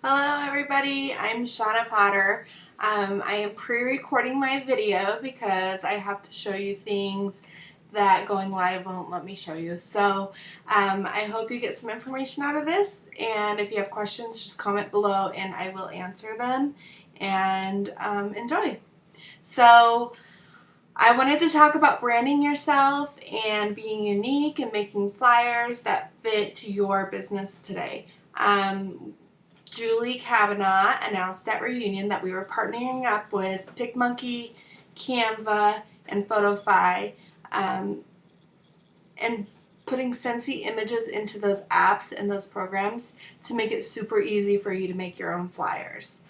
Hello everybody, I'm Shauna Potter. I am pre-recording my video because I have to show you things that going live won't let me show you. So I hope you get some information out of this, and if you have questions just comment below and I will answer them, and enjoy. So I wanted to talk about branding yourself and being unique and making flyers that fit your business today. Julie Kavanaugh announced at Reunion that we were partnering up with PicMonkey, Canva, and PhotoFi, and putting Scentsy images into those apps and those programs to make it super easy for you to make your own flyers.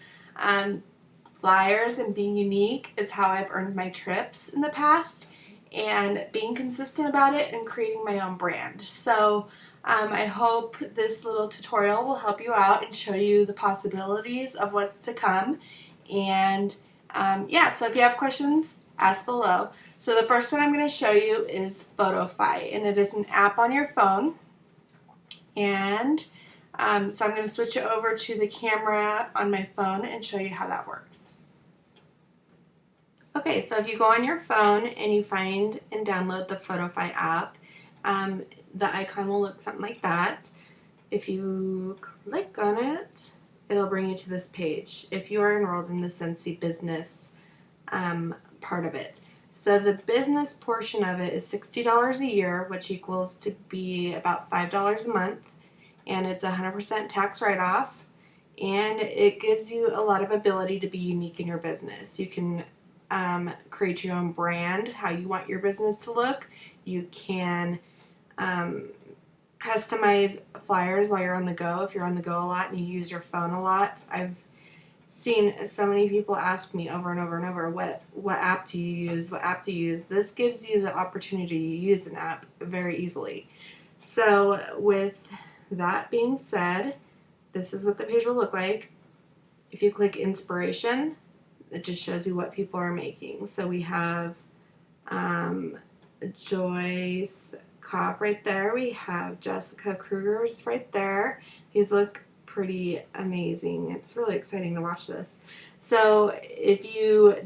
Flyers and being unique is how I've earned my trips in the past, and being consistent about it and creating my own brand. So I hope this little tutorial will help you out and show you the possibilities of what's to come. And yeah, so if you have questions, ask below. So the first one I'm going to show you is PhotoFi, and it is an app on your phone. And so I'm going to switch it over to the camera on my phone and show you how that works. Okay, so if you go on your phone and you find and download the PhotoFi app, the icon will look something like that. If you click on it, it'll bring you to this page if you are enrolled in the Scentsy business part of it. So the business portion of it is $60 a year, which equals to be about $5 a month, and it's 100% tax write-off, and it gives you a lot of ability to be unique in your business. You can create your own brand, how you want your business to look. You can customize flyers while you're on the go, if you're on the go a lot and you use your phone a lot. I've seen so many people ask me over and over and over, what app do you use? What app do you use? This gives you the opportunity to use an app very easily. So with that being said, this is what the page will look like. If you click inspiration, it just shows you what people are making. So we have Joyce Cobb right there. We have Jessica Kruger's right there. These look pretty amazing. It's really exciting to watch this. So if you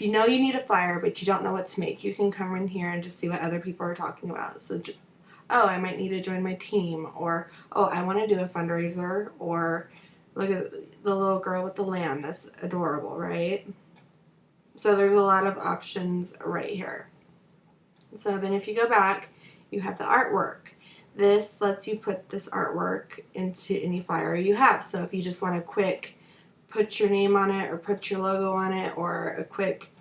know you need a flyer but you don't know what to make, you can come in here and just see what other people are talking about. So, oh, I might need to join my team, or oh, I want to do a fundraiser, or look at the little girl with the lamb. That's adorable, right? So there's a lot of options right here. So then if you go back, you have the artwork. This lets you put this artwork into any flyer you have. So if you just want to quick put your name on it or put your logo on it, or a quick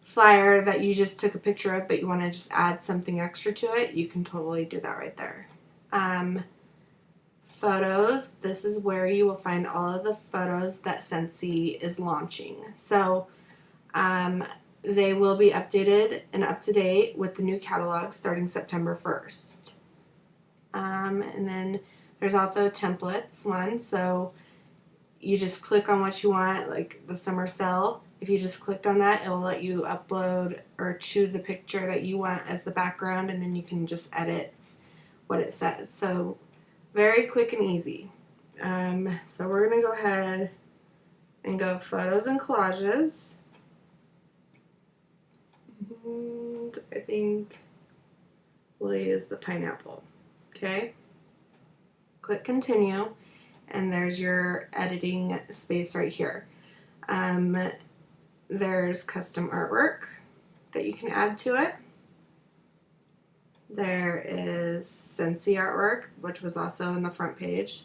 flyer that you just took a picture of but you want to just add something extra to it, you can totally do that right there. Photos, this is where you will find all of the photos that Scentsy is launching. So they will be updated and up to date with the new catalog starting September 1st. And then there's also templates one, so you just click on what you want, like the summer sale. If you just clicked on that, it will let you upload or choose a picture that you want as the background, and then you can just edit what it says. So very quick and easy. So we're going to go ahead and go photos and collages. And I think we'll use the pineapple. Okay. Click continue, and there's your editing space right here. There's custom artwork that you can add to it. There is Scentsy artwork, which was also on the front page.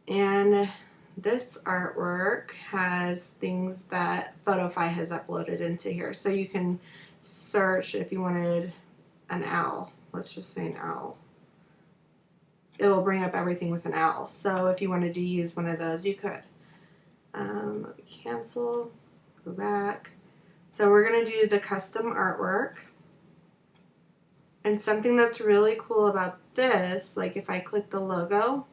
And this artwork has things that PhotoFi has uploaded into here. So you can search if you wanted an owl. Let's just say an owl. It will bring up everything with an owl. So if you wanted to use one of those, you could. Cancel. Go back. So we're going to do the custom artwork. And something that's really cool about this, like if I click the logo,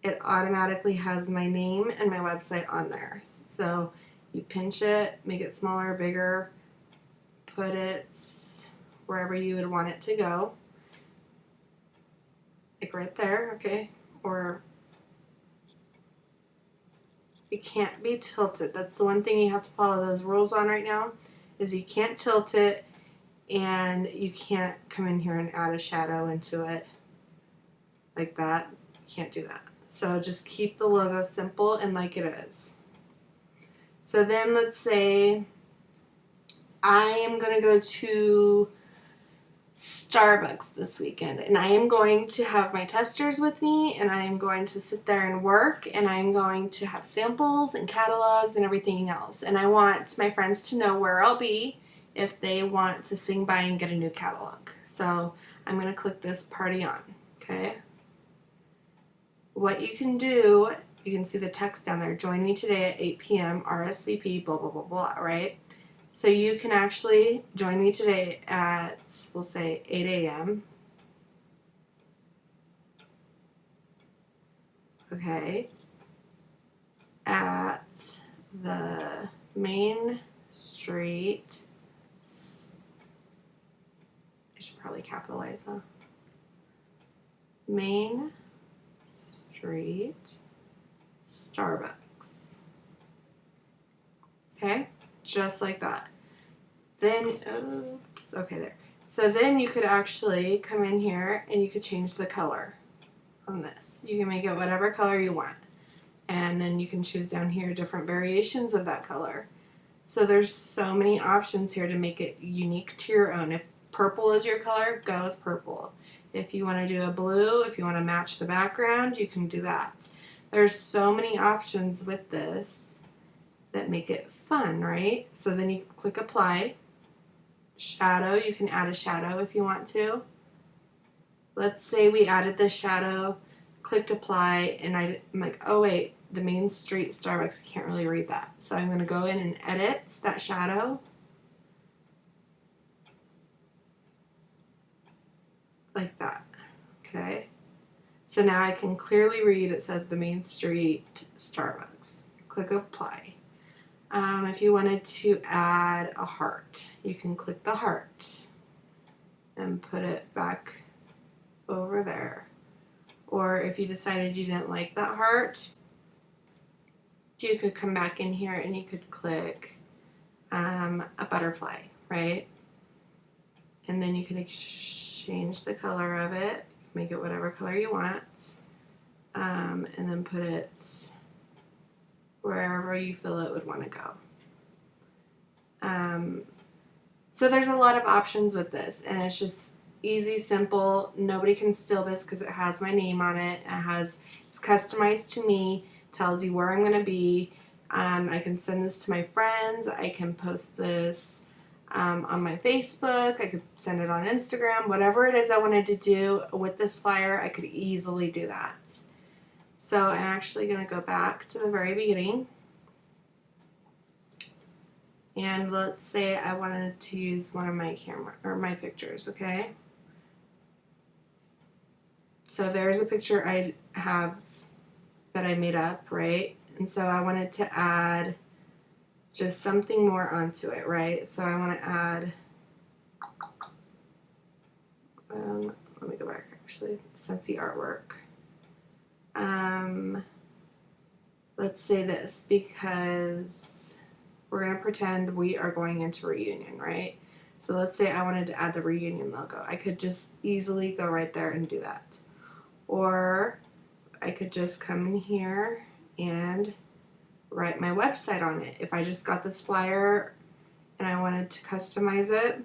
it automatically has my name and my website on there. So you pinch it, make it smaller, bigger, put it wherever you would want it to go. Like right there, okay? Or It can't be tilted. That's the one thing you have to follow those rules on right now, is you can't tilt it, and you can't come in here and add a shadow into it like that. You can't do that. So just keep the logo simple and like it is. So then let's say I am going to go to Starbucks this weekend, and I am going to have my testers with me, and I am going to sit there and work, and I'm going to have samples and catalogs and everything else. And I want my friends to know where I'll be if they want to swing by and get a new catalog. So I'm going to click this party on, okay? What you can do, you can see the text down there, join me today at 8 p.m. RSVP, blah, blah, blah, blah, right? So you can actually join me today at, we'll say 8 a.m. Okay. At the Main Street, I should probably capitalize, huh? Main Street Starbucks. Okay, just like that. Then, oops, okay, there. So then you could actually come in here and you could change the color on this. You can make it whatever color you want. And then you can choose down here different variations of that color. So there's so many options here to make it unique to your own. If purple is your color, go with purple. If you want to do a blue, if you want to match the background, you can do that. There's so many options with this that make it fun, right? So then you click apply. Shadow, you can add a shadow if you want to. Let's say we added the shadow, clicked apply, and I'm like, oh wait, the Main Street Starbucks, can't really read that. So I'm going to go in and edit that shadow. Like that, okay? So now I can clearly read, it says the Main Street Starbucks. Click apply. If you wanted to add a heart, you can click the heart and put it back over there. Or if you decided you didn't like that heart, you could come back in here and you could click a butterfly, right? And then you can change the color of it, make it whatever color you want, and then put it wherever you feel it would want to go. So there's a lot of options with this, and it's just easy, simple. Nobody can steal this because it has my name on it. It's customized to me, tells you where I'm going to be. I can send this to my friends. I can post this on my Facebook. I could send it on Instagram. Whatever it is I wanted to do with this flyer, I could easily do that. So I'm actually going to go back to the very beginning. And let's say I wanted to use one of my pictures, okay? So there's a picture I have that I made up, right? And so I wanted to add just something more onto it, right? So I want to add, let me go back actually, Scentsy artwork. Let's say this, because we're going to pretend we are going into reunion, right? So let's say I wanted to add the reunion logo. I could just easily go right there and do that. Or I could just come in here and write my website on it. If I just got this flyer and I wanted to customize it,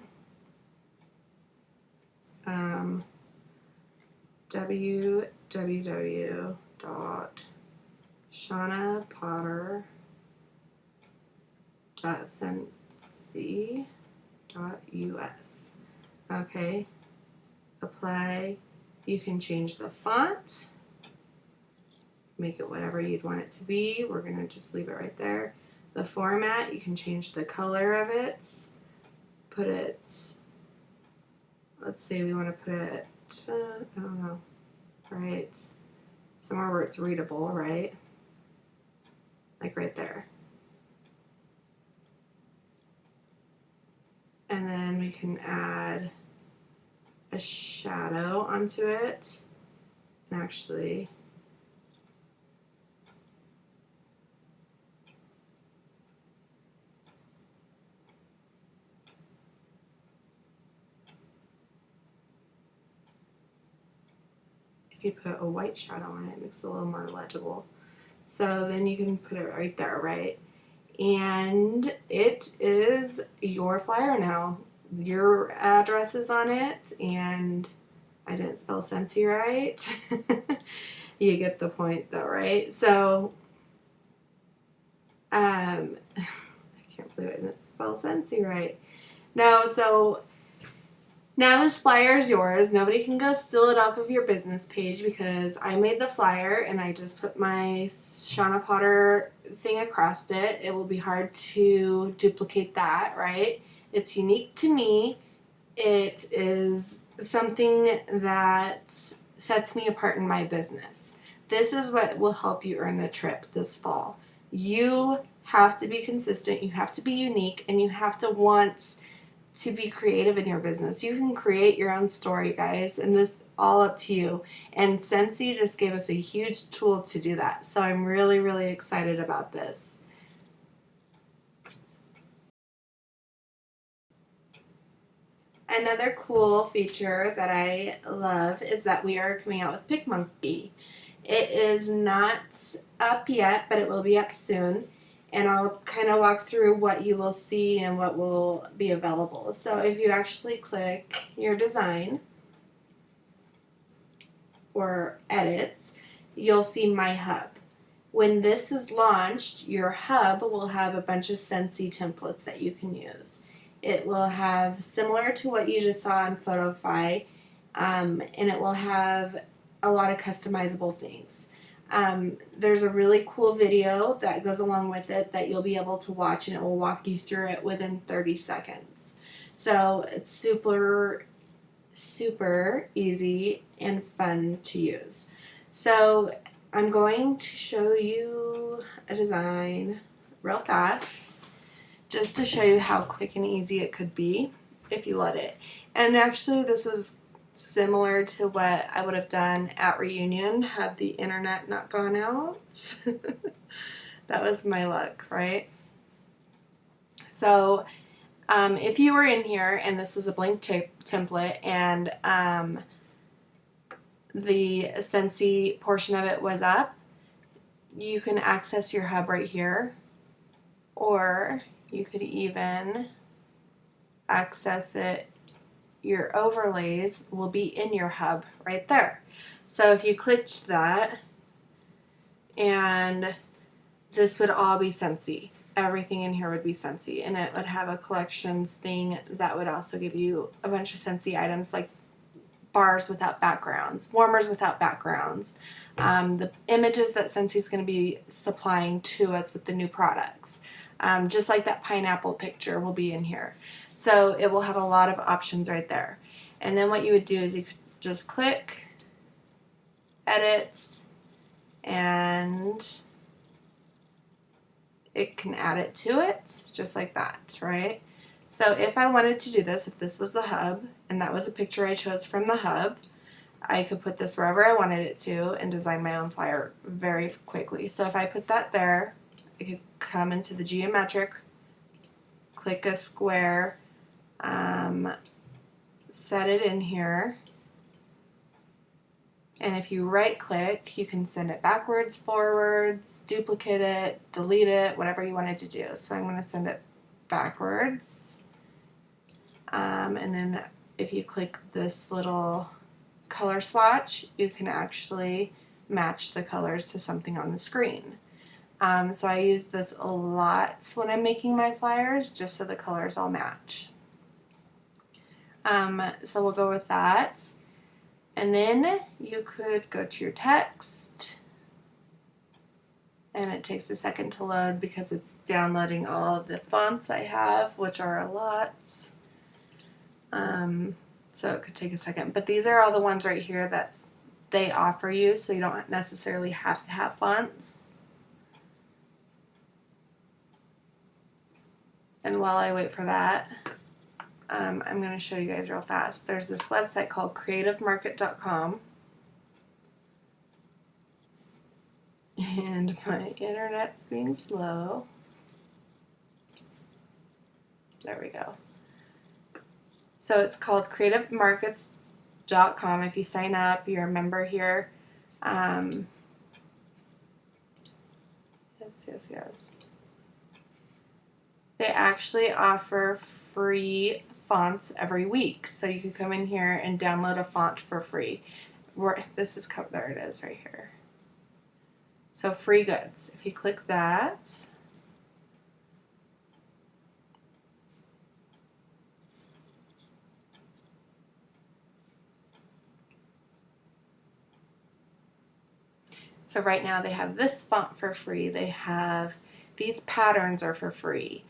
www.shaunapotter.scentsy.us. Okay, apply. You can change the font, make it whatever you'd want it to be. We're going to just leave it right there. The format, you can change the color of it. Put it, let's say we want to put it, I don't know, right, somewhere where it's readable, right? Like right there. And then we can add a shadow onto it. And actually, You could put a white shadow on it, it makes it a little more legible. So then you can put it right there, right? And it is your flyer now. Your address is on it, and I didn't spell Scentsy right. You get the point though, right? So, I can't believe I didn't spell Scentsy right. No, so now this flyer is yours. Nobody can go steal it off of your business page because I made the flyer and I just put my Shauna Potter thing across it. It will be hard to duplicate that, right? It's unique to me. It is something that sets me apart in my business. This is what will help you earn the trip this fall. You have to be consistent, you have to be unique, and you have to want to be creative in your business. You can create your own story, guys, and this all up to you. And Scentsy just gave us a huge tool to do that. So I'm really, really excited about this. Another cool feature that I love is that we are coming out with PicMonkey. It is not up yet, but it will be up soon. And I'll kind of walk through what you will see and what will be available. So if you actually click your design or edit, you'll see My Hub. When this is launched, your hub will have a bunch of Scentsy templates that you can use. It will have, similar to what you just saw on PhotoFi, and it will have a lot of customizable things. There's a really cool video that goes along with it that you'll be able to watch, and it will walk you through it within 30 seconds. So it's super, super easy and fun to use. So I'm going to show you a design real fast just to show you how quick and easy it could be if you let it. And actually this is similar to what I would have done at reunion had the internet not gone out. That was my luck, right? So if you were in here and this was a blank template and the Scentsy portion of it was up, you can access your hub right here, or you could even access it. Your overlays will be in your hub right there. So if you clicked that, and this would all be Scentsy. Everything in here would be Scentsy, and it would have a collections thing that would also give you a bunch of Scentsy items like bars without backgrounds, warmers without backgrounds, the images that Scentsy is going to be supplying to us with the new products. Just like that pineapple picture will be in here. So it will have a lot of options right there. And then what you would do is you could just click, edit, and it can add it to it, just like that, right? So if I wanted to do this, if this was the hub, and that was a picture I chose from the hub, I could put this wherever I wanted it to and design my own flyer very quickly. So if I put that there, I could come into the geometric, click a square, set it in here, and if you right click, you can send it backwards, forwards, duplicate it, delete it, whatever you wanted to do. So I'm going to send it backwards, and then if you click this little color swatch, you can actually match the colors to something on the screen. So I use this a lot when I'm making my flyers, just so the colors all match. So we'll go with that. And then you could go to your text, and it takes a second to load because it's downloading all of the fonts I have, which are a lot. So it could take a second, but these are all the ones right here that they offer you, so you don't necessarily have to have fonts. And while I wait for that, I'm going to show you guys real fast. There's this website called creativemarket.com, and my internet's being slow. There we go. So it's called creativemarkets.com. If you sign up, you're a member here, Yes. They actually offer free fonts every week. So you can come in here and download a font for free. There it is right here. So free goods. If you click that, so right now they have this font for free. They have these patterns are for free.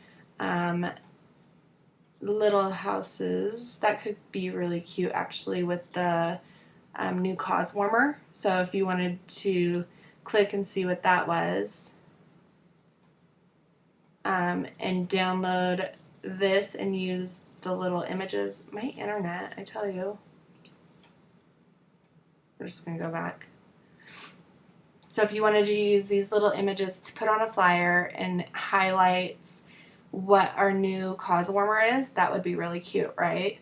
Little houses, that could be really cute actually with the new cause warmer. So if you wanted to click and see what that was, and download this and use the little images. My internet, I tell you. We're just going to go back. So if you wanted to use these little images to put on a flyer and highlights what our new cause warmer is, that would be really cute, right?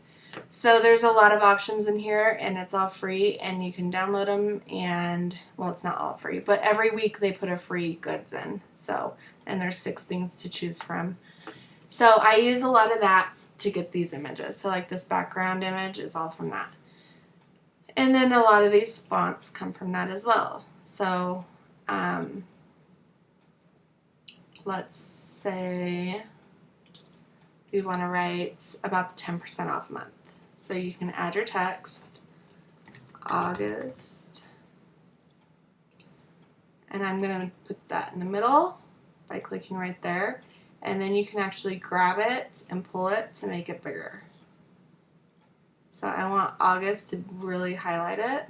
So there's a lot of options in here, and it's all free, and you can download them, and, well, it's not all free, but every week they put a free goods in, so, and there's 6 things to choose from. So I use a lot of that to get these images. So like this background image is all from that. And then a lot of these fonts come from that as well. So let's say we want to write about the 10% off month. So you can add your text, August, and I'm going to put that in the middle by clicking right there, and then you can actually grab it and pull it to make it bigger. So I want August to really highlight it,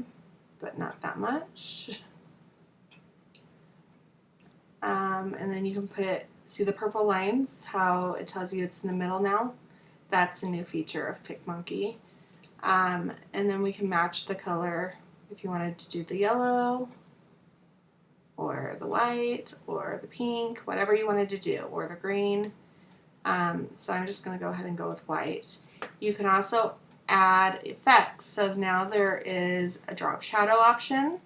but not that much. And then you can put it, see the purple lines, how it tells you it's in the middle now? That's a new feature of PicMonkey. And then we can match the color if you wanted to do the yellow or the white or the pink, whatever you wanted to do, or the green. So I'm just going to go ahead and go with white. You can also add effects. So now there is a drop shadow option.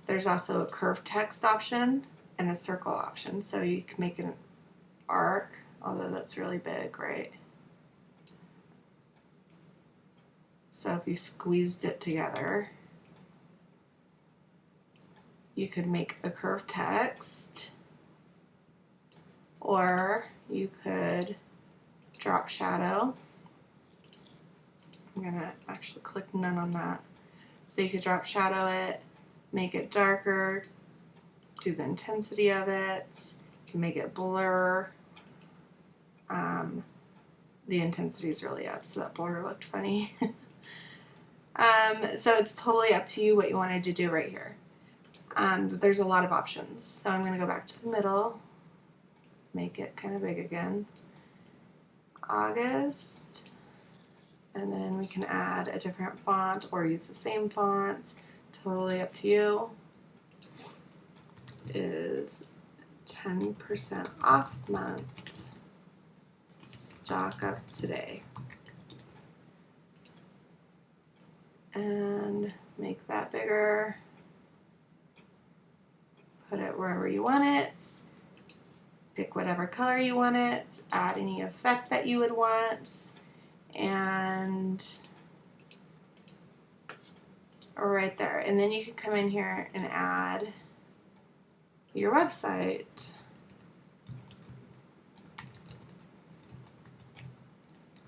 There's also a curved text option and a circle option. So you can make an arc, although that's really big, right? So if you squeezed it together, you could make a curved text, or you could drop shadow. I'm gonna actually click none on that. So you could drop shadow it, make it darker, do the intensity of it, you can make it blur. The intensity is really up, so that blur looked funny. So it's totally up to you what you wanted to do right here. There's a lot of options. So I'm going to go back to the middle, make it kind of big again. August, and then we can add a different font or use the same font. Totally up to you. Is 10% off month. Stock up today. And make that bigger. Put it wherever you want it. Pick whatever color you want it. Add any effect that you would want. And right there. And then you can come in here and add your website.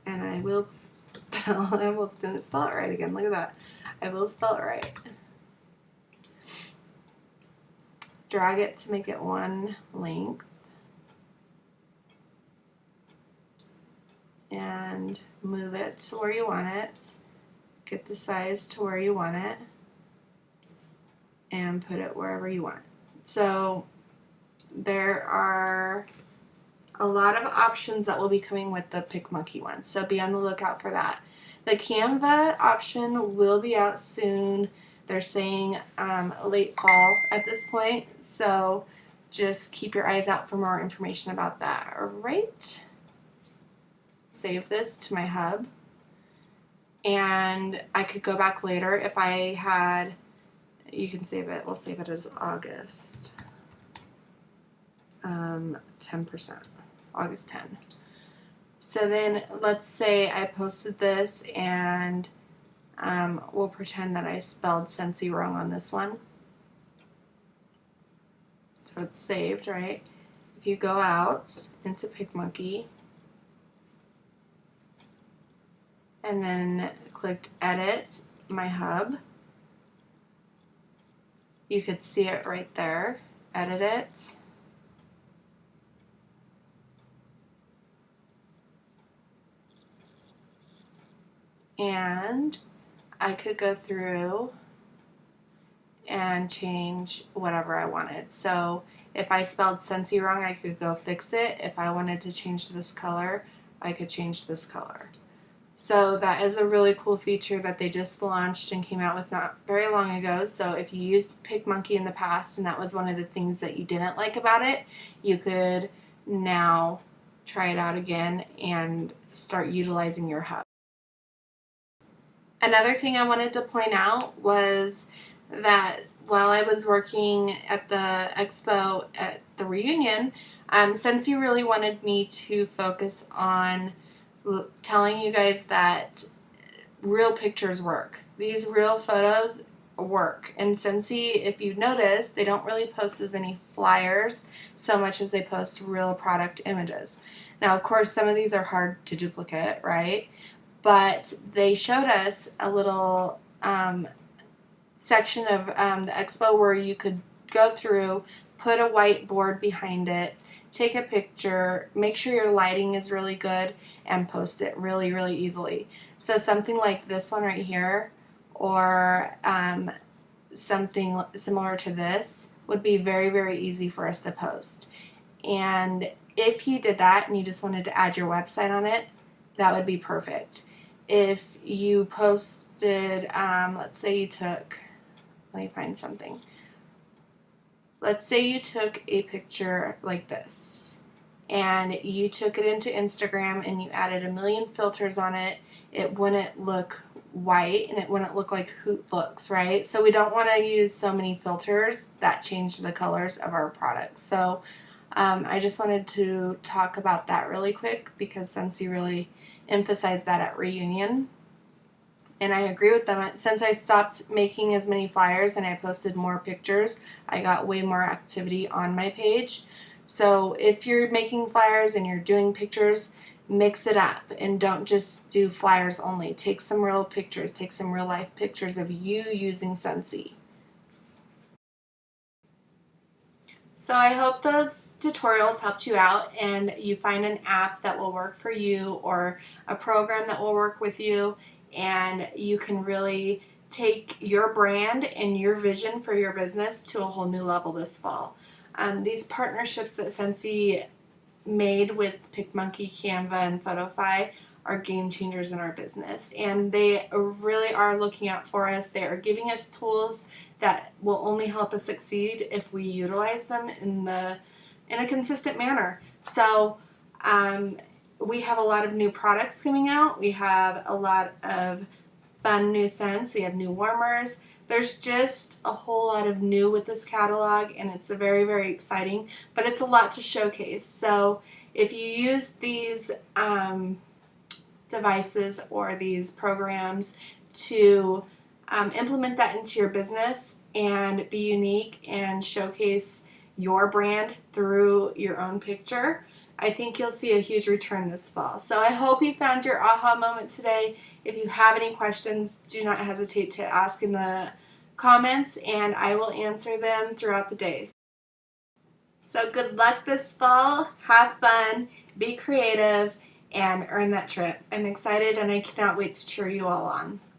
And I will spell, I almost didn't spell it right again. Look at that. I will spell it right. Drag it to make it one length. And move it to where you want it. Get the size to where you want it. And put it wherever you want. So there are a lot of options that will be coming with the PicMonkey one. So be on the lookout for that. The Canva option will be out soon. They're saying late fall at this point. So just keep your eyes out for more information about that. All right. Save this to my hub. And I could go back later if I had You can save it. We'll save it as August. 10%. August 10. So then let's say I posted this and we'll pretend that I spelled Scentsy wrong on this one. So it's saved, right? If you go out into PicMonkey and then clicked Edit My Hub, you could see it right there. Edit it. And I could go through and change whatever I wanted. So if I spelled Scentsy wrong, I could go fix it. If I wanted to change this color, I could change this color. So that is a really cool feature that they just launched and came out with not very long ago. So if you used PicMonkey in the past and that was one of the things that you didn't like about it, you could now try it out again and start utilizing your hub. Another thing I wanted to point out was that while I was working at the expo at the reunion, Scentsy really wanted me to focus on telling you guys that real pictures work. These real photos work. And Scentsy, if you've noticed, they don't really post as many flyers so much as they post real product images. Now, of course, some of these are hard to duplicate, right? But they showed us a little section of the expo where you could go through, put a whiteboard behind it, take a picture, make sure your lighting is really good, and post it really, really easily. So something like this one right here, or something similar to this, would be very, very easy for us to post. And if you did that and you just wanted to add your website on it, that would be perfect. If you posted, let's say you took, let me find something. Let's say you took a picture like this and you took it into Instagram and you added a million filters on it, it wouldn't look white and it wouldn't look like Hoot looks, right? So we don't want to use so many filters that change the colors of our products. So I just wanted to talk about that really quick because Scentsy really emphasized that at reunion. And I agree with them. Since I stopped making as many flyers and I posted more pictures, I got way more activity on my page. So if you're making flyers and you're doing pictures, mix it up and don't just do flyers only. Take some real pictures, take some real life pictures of you using Scentsy. So I hope those tutorials helped you out and you find an app that will work for you or a program that will work with you, and you can really take your brand and your vision for your business to a whole new level this fall. These partnerships that Scentsy made with PicMonkey, Canva, and Photofy are game changers in our business, and they really are looking out for us. They are giving us tools that will only help us succeed if we utilize them in a consistent manner. So we have a lot of new products coming out. We have a lot of fun new scents. We have new warmers. There's just a whole lot of new with this catalog, and it's very, very exciting, but it's a lot to showcase. So if you use these devices or these programs to implement that into your business and be unique and showcase your brand through your own picture, I think you'll see a huge return this fall. So I hope you found your aha moment today. If you have any questions, do not hesitate to ask in the comments and I will answer them throughout the days. So good luck this fall, have fun, be creative, and earn that trip. I'm excited and I cannot wait to cheer you all on.